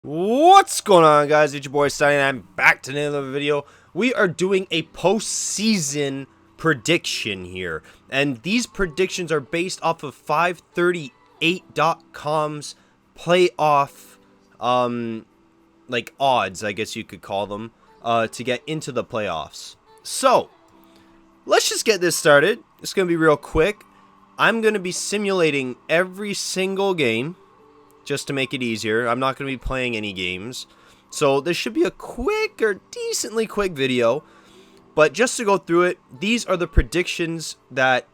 What's going on, guys? It's your boy Sonny, and I'm back to another video. We are doing a postseason prediction here, and these predictions are based off of 538.com's playoff, like odds, I guess you could call them, to get into the playoffs. So, let's just get this started. It's gonna be real quick. I'm gonna be simulating every single game, just to make it easier. I'm not going to be playing any games. So this should be a quick or decently quick video. But just to go through it, these are the predictions that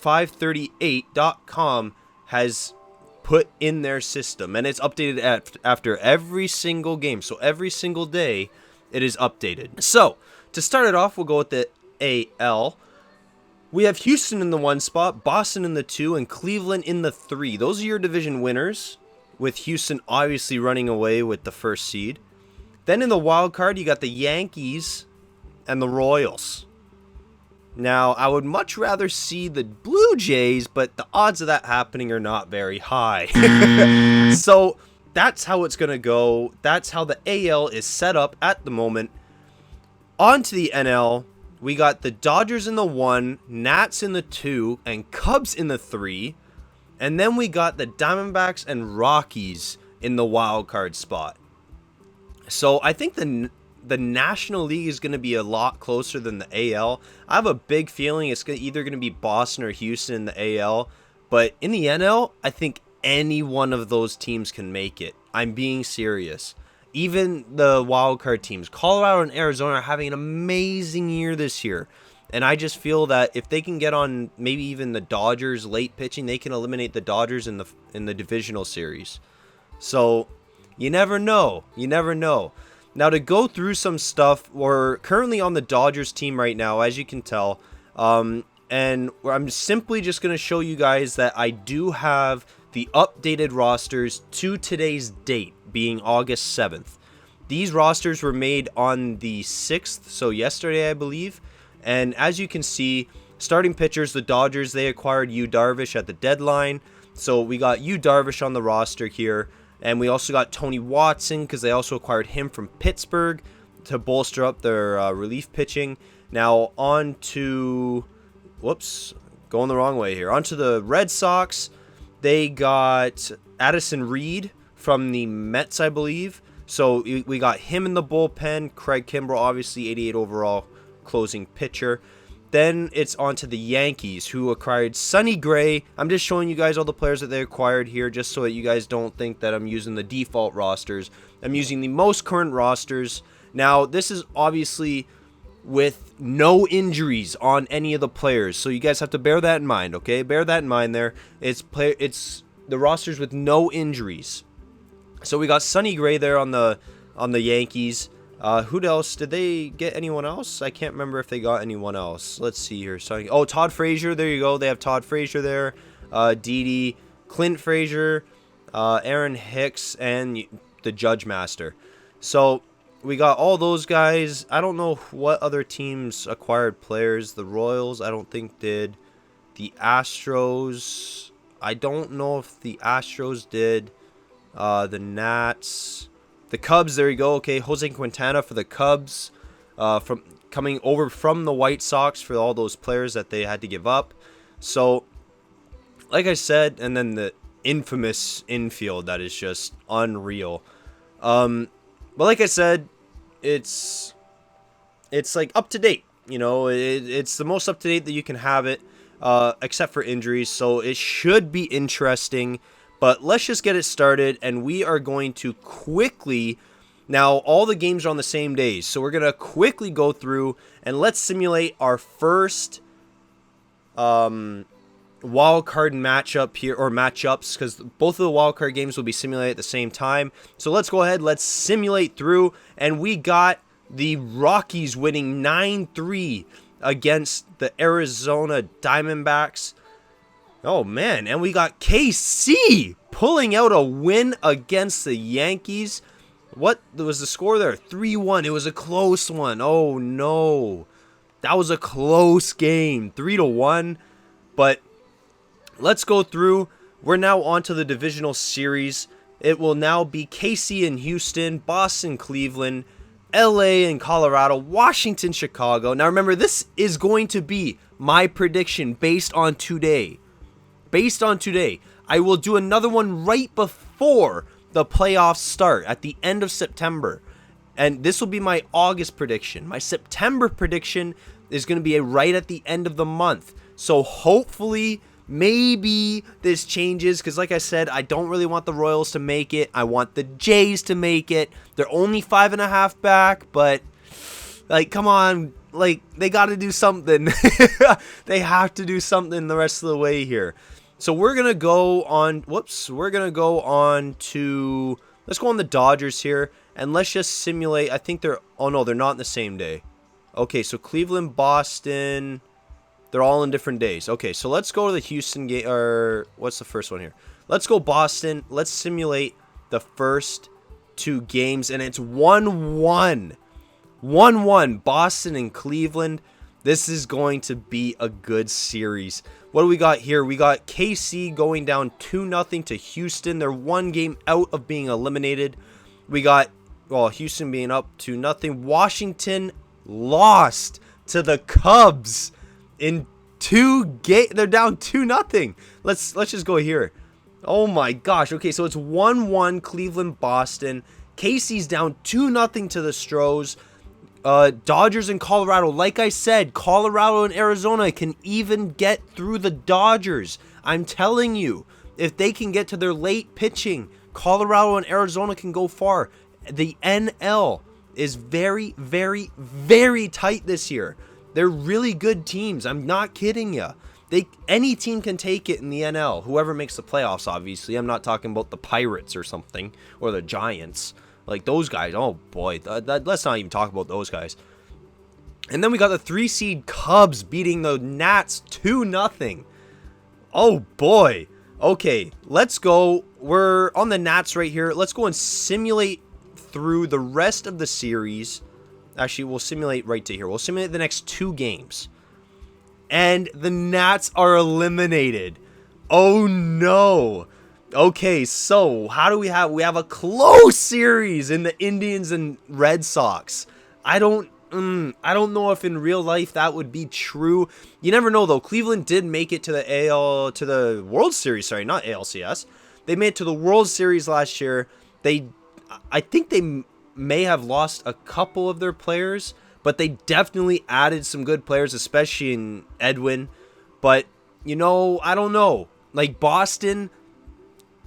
538.com has put in their system. And it's updated after every single game. So every single day, it is updated. So, to start it off, we'll go with the AL. We have Houston in the 1 spot, Boston in the 2, and Cleveland in the 3. Those are your division winners, with Houston obviously running away with the first seed. Then in the wild card, you got the Yankees and the Royals. Now, I would much rather see the Blue Jays, but the odds of that happening are not very high. So, that's how it's going to go. That's how the AL is set up at the moment. On to the NL, we got the Dodgers in the 1, Nats in the 2, and Cubs in the 3. And then we got the Diamondbacks and Rockies in the wild card spot. So I think the National League is going to be a lot closer than the AL. I have a big feeling it's either going to be Boston or Houston in the AL. But in the NL, I think any one of those teams can make it. I'm being serious. Even the wild card teams, Colorado and Arizona, are having an amazing year this year. And I just feel that if they can get on maybe even the Dodgers late pitching, they can eliminate the Dodgers in the divisional series. So you never know. You never know. Now, to go through some stuff, we're currently on the Dodgers team right now, as you can tell. And I'm simply just going to show you guys that I do have the updated rosters to today's date, being August 7th. These rosters were made on the 6th, so yesterday, I believe. And as you can see, starting pitchers, the Dodgers, they acquired Yu Darvish at the deadline. So we got Yu Darvish on the roster here. And we also got Tony Watson, because they also acquired him from Pittsburgh to bolster up their relief pitching. Now on to, whoops, going the wrong way here. On to the Red Sox. They got Addison Reed from the Mets, I believe. So we got him in the bullpen. Craig Kimbrell, obviously 88 overall closing pitcher. Then it's on to the Yankees, who acquired Sonny Gray. I'm just showing you guys all the players that they acquired here, just so that you guys don't think that I'm using the default rosters. I'm using the most current rosters. Now, this is obviously with no injuries on any of the players, so you guys have to bear that in mind, okay? Bear that in mind there. It's the rosters with no injuries. So we got Sonny Gray there on the Yankees. Who else? Did they get anyone else? I can't remember if they got anyone else. Let's see here. Oh, Todd Frazier. There you go. They have Todd Frazier there. Didi, Clint Frazier, Aaron Hicks, and the Judge Master. So we got all those guys. I don't know what other teams acquired players. The Royals, I don't think did. The Astros, I don't know if the Astros did. The Nats. The Cubs, there you go. Okay, Jose Quintana for the Cubs, from coming over from the White Sox for all those players that they had to give up. So, like I said, and then the infamous infield that is just unreal. But like I said, it's like up to date. You know, it's the most up to date that you can have it, except for injuries. So it should be interesting. But let's just get it started, and we are going to quickly, now all the games are on the same days, so we're going to quickly go through and let's simulate our first wild card matchup here, or matchups, because both of the wild card games will be simulated at the same time. So let's go ahead, let's simulate through, and we got the Rockies winning 9-3 against the Arizona Diamondbacks. Oh, man, and we got KC pulling out a win against the Yankees. What was the score there? 3-1. It was a close one. Oh, no. That was a close game. 3-1. But let's go through. We're now on to the divisional series. it will now be KC and Houston, Boston, Cleveland, LA and Colorado, Washington, Chicago. Now remember, this is going to be my prediction based on today. Based on today. I will do another one right before the playoffs start at the end of September. And this will be my August prediction. My September prediction is going to be right at the end of the month. So hopefully, maybe this changes, because like I said, I don't really want the Royals to make it. I want the Jays to make it. They're only 5.5 back, but like, come on, like, they got to do something. They have to do something the rest of the way here. So we're gonna go on. We're gonna go on to. Let's go on the Dodgers here, and let's just simulate. I think they're. Oh no, they're not in the same day. Okay, so Cleveland, Boston. They're all in different days. Okay, so let's go to the Houston game, or what's the first one here? Let's go Boston. Let's simulate the first 2 games, and it's 1-1. 1-1, Boston and Cleveland. This is going to be a good series. What do we got here? We got KC going down 2-0 to Houston. They're 1 game out of being eliminated. We got, well, Houston being up 2-0. Washington lost to the Cubs in 2 games. They're down 2-0. Let's just go here. Oh my gosh. Okay, so it's 1-1 Cleveland Boston. KC's down 2-0 to the Stros. Dodgers and Colorado. Like I said, Colorado and Arizona can even get through the Dodgers. I'm telling you, if they can get to their late pitching, Colorado and Arizona can go far. The NL is very, very, very tight this year. They're really good teams. I'm not kidding you. Any team can take it in the NL. Whoever makes the playoffs, obviously. I'm not talking about the Pirates or something, or the Giants. Like those guys. Oh boy, let's not even talk about those guys. And then we got the 3 seed Cubs beating the Nats 2-0. Oh boy. Okay, let's go. We're on the Nats right here. Let's go and simulate through the rest of the series. Actually, we'll simulate right to here. We'll simulate the next 2 games. And the Nats are eliminated. Oh no. Okay, so how do we have? We have a close series in the Indians and Red Sox. I don't know if in real life that would be true. You never know though. Cleveland did make it to the World Series. Sorry, not ALCS. They made it to the World Series last year. I think they may have lost a couple of their players, but they definitely added some good players, especially in Edwin. But you know, I don't know. Like Boston.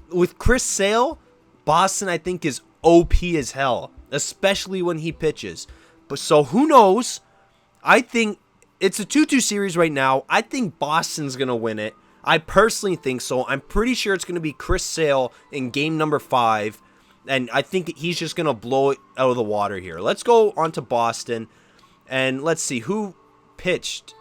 With Chris Sale, Boston, I think, is OP as hell, especially when he pitches. But so who knows? I think it's a 2-2 series right now. I think Boston's going to win it. I personally think so. I'm pretty sure it's going to be Chris Sale in game number 5. And I think he's just going to blow it out of the water here. Let's go on to Boston. And let's see who pitched.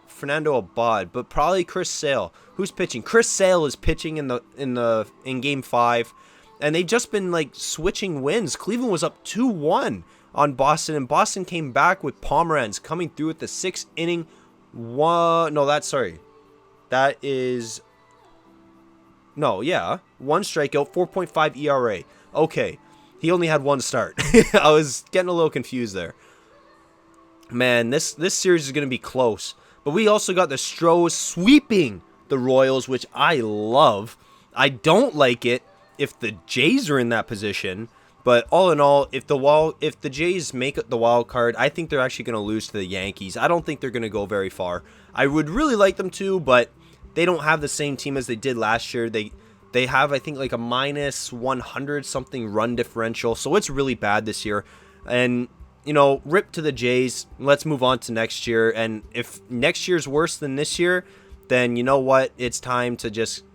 Fernando Abad, but probably Chris Sale. Who's pitching? Chris Sale is pitching in game 5, and they've just been like switching wins. Cleveland was up 2-1 on Boston, and Boston came back with Pomeranz coming through at the 6th inning. One strikeout, 4.5 ERA. Okay, he only had 1 start. I was getting a little confused there. Man, this series is going to be close. But we also got the Stros sweeping the Royals, which I love. I don't like it if the Jays are in that position. But all in all, if the Jays make the wild card, I think they're actually going to lose to the Yankees. I don't think they're going to go very far. I would really like them to, but they don't have the same team as they did last year. They have, I think, like a minus 100 something run differential. So it's really bad this year. And you know, rip to the Jays. Let's move on to next year. And if next year's worse than this year, then you know what? It's time to just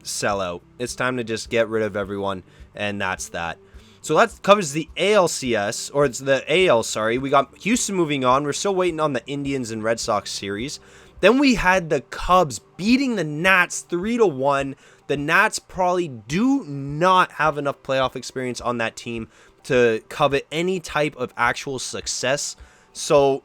sell out. It's time to just get rid of everyone. And that's that. So that covers the ALCS, or it's the AL, sorry. We got Houston moving on. We're still waiting on the Indians and Red Sox series. Then we had the Cubs beating the Nats 3-1. The Nats probably do not have enough playoff experience on that team to covet any type of actual success. So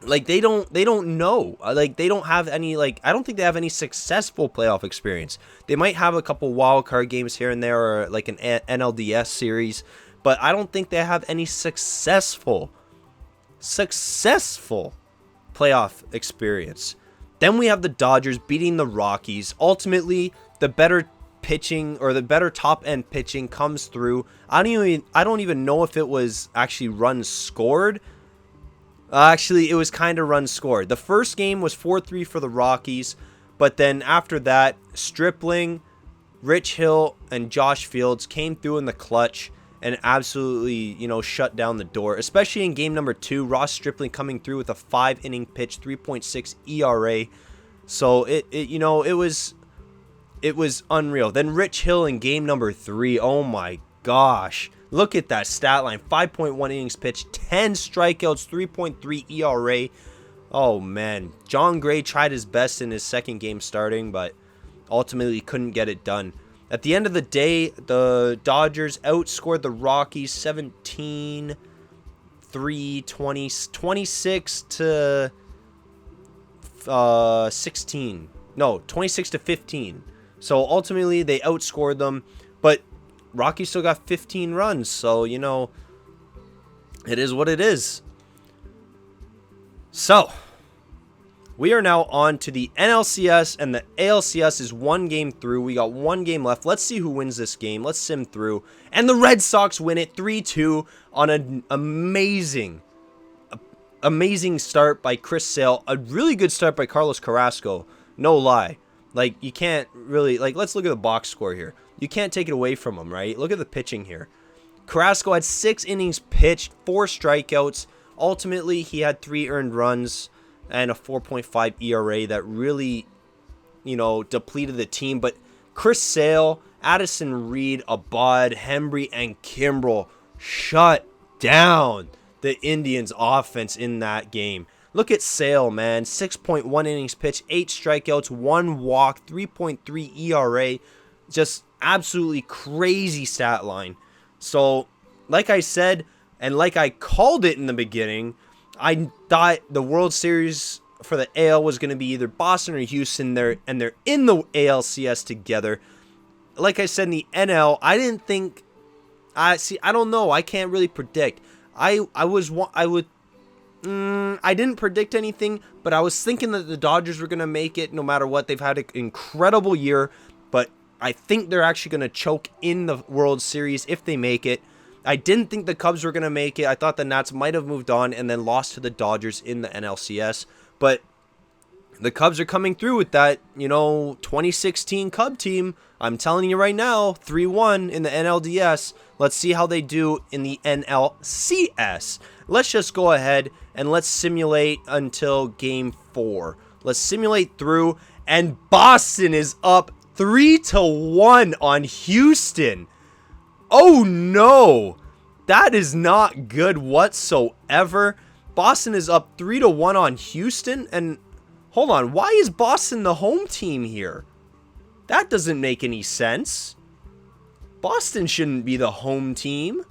Like they don't know. Like they don't have any, like, I don't think they have any successful playoff experience. They might have a couple wild card games here and there, or like an NLDS series, but I don't think they have any successful playoff experience. Then we have the Dodgers beating the Rockies. Ultimately, the better pitching, or the better top end pitching, comes through. I don't even know if it was actually runs scored. Actually, it was kind of runs scored. The first game was 4-3 for the Rockies, but then after that, Stripling, Rich Hill, and Josh Fields came through in the clutch and absolutely, shut down the door. Especially in game number 2, Ross Stripling coming through with a 5-inning pitch, 3.6 ERA. So it was unreal. Then Rich Hill in game number 3. Oh my gosh. Look at that stat line. 5.1 innings pitched, 10 strikeouts, 3.3 ERA. Oh, man. John Gray tried his best in his second game starting, but ultimately couldn't get it done. At the end of the day, the Dodgers outscored the Rockies 17-3, 26 to 16. No, 26 to 15. So ultimately, they outscored them, but Rockies still got 15 runs, so, it is what it is. So, we are now on to the NLCS, and the ALCS is one game through. We got one game left. Let's see who wins this game. Let's sim through. And the Red Sox win it 3-2 on an amazing start by Chris Sale. A really good start by Carlos Carrasco. No lie. Like, you can't really, like, let's look at the box score here. You can't take it away from him, right? Look at the pitching here. Carrasco had 6 innings pitched, 4 strikeouts. Ultimately, he had 3 earned runs and a 4.5 ERA that really, depleted the team. But Chris Sale, Addison Reed, Abad, Hembry, and Kimbrel shut down the Indians' offense in that game. Look at Sale, man. 6.1 innings pitched, 8 strikeouts, 1 walk, 3.3 ERA. Just absolutely crazy stat line. So, like I said, and like I called it in the beginning, I thought the World Series for the AL was going to be either Boston or Houston. They're in the ALCS together. Like I said in the NL, I didn't think. I don't know. I can't really predict. I didn't predict anything, but I was thinking that the Dodgers were going to make it no matter what. They've had an incredible year, but I think they're actually going to choke in the World Series if they make it. I didn't think the Cubs were going to make it. I thought the Nats might have moved on and then lost to the Dodgers in the NLCS, but the Cubs are coming through with that, 2016 Cub team. I'm telling you right now, 3-1 in the NLDS. Let's see how they do in the NLCS. Let's just go ahead and let's simulate until game 4. Let's simulate through, and Boston is up 3-1 on Houston. Oh no, that is not good whatsoever. Boston is up 3-1 on Houston, and hold on, why is Boston the home team here? That doesn't make any sense. Boston shouldn't be the home team.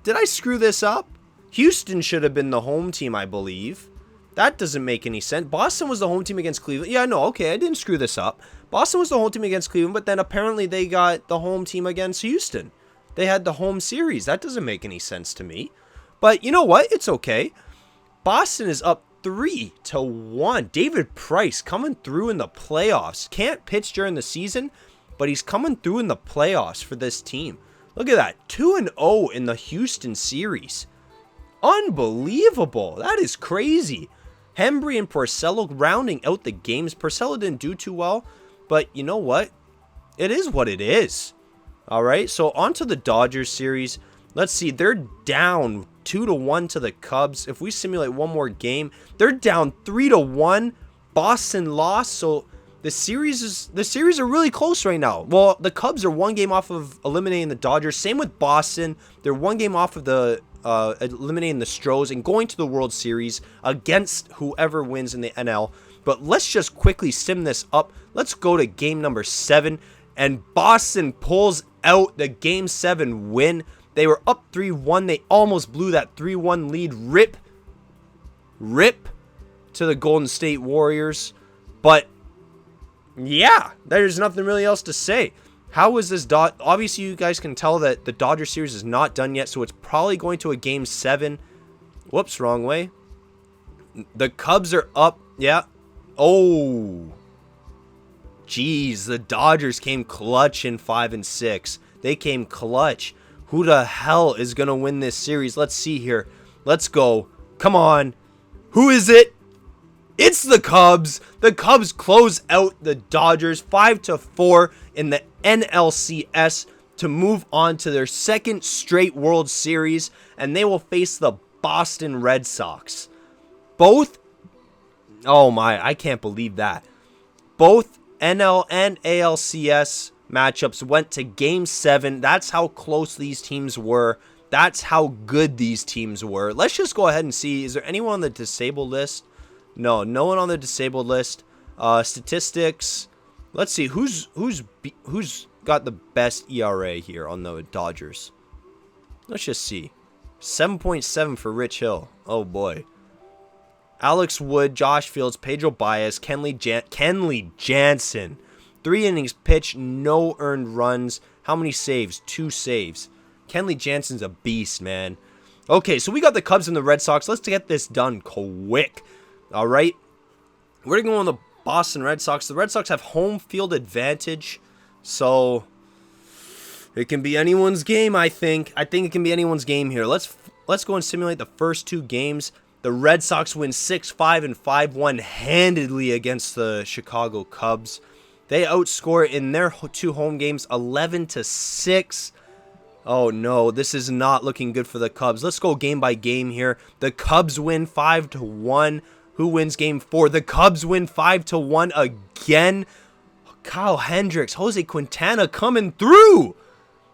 Did I screw this up? Houston should have been the home team, I believe. That doesn't make any sense. Boston was the home team against Cleveland. Yeah, no, okay, I didn't screw this up. Boston was the home team against Cleveland, but then apparently they got the home team against Houston. They had the home series. That doesn't make any sense to me. But you know what? It's okay. Boston is up 3-1. David Price coming through in the playoffs. Can't pitch during the season, but he's coming through in the playoffs for this team. Look at that. 2-0 in the Houston series. Unbelievable. That is crazy. Hembry and Porcello rounding out the games. Porcello didn't do too well, but you know what? It is what it is. All right, so on to the Dodgers series. Let's see. They're down 2-1 to the Cubs. If we simulate one more game, they're down 3-1. Boston lost, so the series are really close right now. Well, the Cubs are one game off of eliminating the Dodgers. Same with Boston. They're one game off of the eliminating the Stros and going to the World Series against whoever wins in the NL. But let's just quickly sim this up. Let's go to game number 7, and Boston pulls out the game 7 win. They were up 3-1. They almost blew that 3-1 lead. Rip to the Golden State Warriors. But yeah, there's nothing really else to say. How is this obviously you guys can tell that the Dodger series is not done yet, so it's probably going to a game 7. Whoops, wrong way. The Cubs are up. Yeah. Oh. Jeez, the Dodgers came clutch in 5 and 6. They came clutch. Who the hell is going to win this series? Let's see here. Let's go. Come on. Who is it? It's the Cubs. The Cubs close out the Dodgers 5-4 in the NLCS to move on to their second straight World Series, and they will face the Boston Red Sox. Both, oh my, I can't believe that. Both NL and ALCS matchups went to game 7. That's how close these teams were. That's how good these teams were. Let's just go ahead and see. Is there anyone on the disabled list? No, no one on the disabled list. Statistics. Let's see who's got the best ERA here on the Dodgers. Let's just see. 7.7 for Rich Hill. Oh boy. Alex Wood, Josh Fields, Pedro Baez, Kenley Jansen. 3 innings pitched, no earned runs. How many saves? 2 saves. Kenley Jansen's a beast, man. Okay, so we got the Cubs and the Red Sox. Let's get this done quick. All right. We're going to go on the Boston Red Sox. The Red Sox have home field advantage, so it can be anyone's game, I think. I think it can be anyone's game here. Let's go and simulate the first 2 games. The Red Sox win 6-5 and 5-1 handedly against the Chicago Cubs. They outscore in their 2 home games 11-6. Oh no, this is not looking good for the Cubs. Let's go game by game here. The Cubs win 5-1. Who wins game 4? The Cubs win 5-1 again. Kyle Hendricks, Jose Quintana coming through.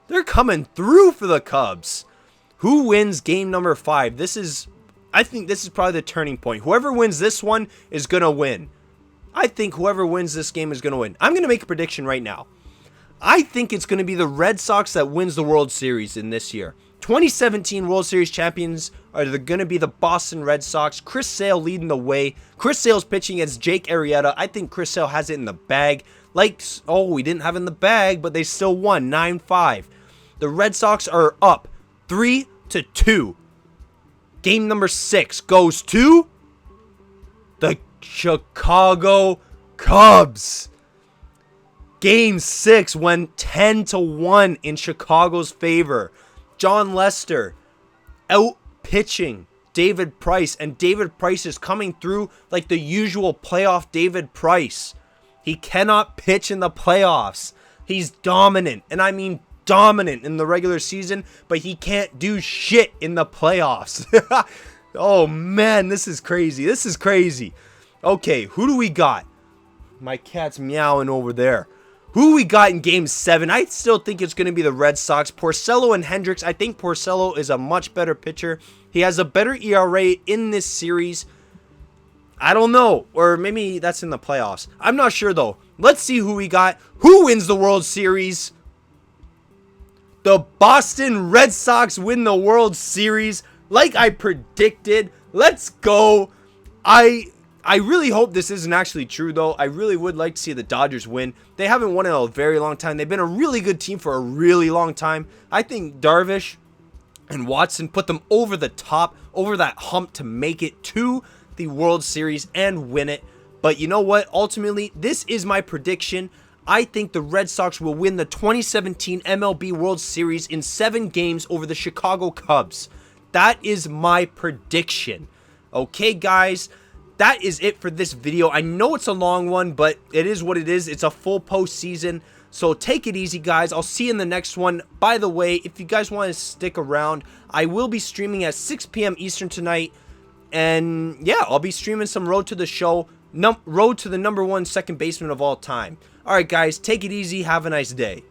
They're coming through for the Cubs. Who wins game number 5? I think this is probably the turning point. Whoever wins this one is going to win. I think whoever wins this game is going to win. I'm going to make a prediction right now. I think it's going to be the Red Sox that wins the World Series in this year. 2017 World Series champions are going to be the Boston Red Sox. Chris Sale leading the way. Chris Sale's pitching against Jake Arrieta. I think Chris Sale has it in the bag. We didn't have it in the bag, but they still won 9-5. The Red Sox are up 3-2. Game number 6 goes to the Chicago Cubs. Game 6 went 10-1 in Chicago's favor. John Lester out pitching David Price, and David Price is coming through like the usual playoff David Price. He cannot pitch in the playoffs. He's dominant, and I mean dominant in the regular season, but he can't do shit in the playoffs. Oh man, this is crazy. This is crazy. Okay, who do we got? My cat's meowing over there. Who we got in game 7? I still think it's going to be the Red Sox. Porcello and Hendricks. I think Porcello is a much better pitcher. He has a better ERA in this series. I don't know. Or maybe that's in the playoffs. I'm not sure though. Let's see who we got. Who wins the World Series? The Boston Red Sox win the World Series like I predicted. Let's go. I really hope this isn't actually true, though. I really would like to see the Dodgers win. They haven't won in a very long time. They've been a really good team for a really long time. I think Darvish and Watson put them over the top, over that hump to make it to the World Series and win it. But you know what? Ultimately, this is my prediction. I think the Red Sox will win the 2017 MLB World Series in 7 games over the Chicago Cubs. That is my prediction. Okay, guys? That is it for this video. I know it's a long one, but it is what it is. It's a full postseason. So take it easy, guys. I'll see you in the next one. By the way, if you guys want to stick around, I will be streaming at 6 p.m. Eastern tonight. And yeah, I'll be streaming some Road to the Show. Road to the #1 second baseman of all time. Alright, guys. Take it easy. Have a nice day.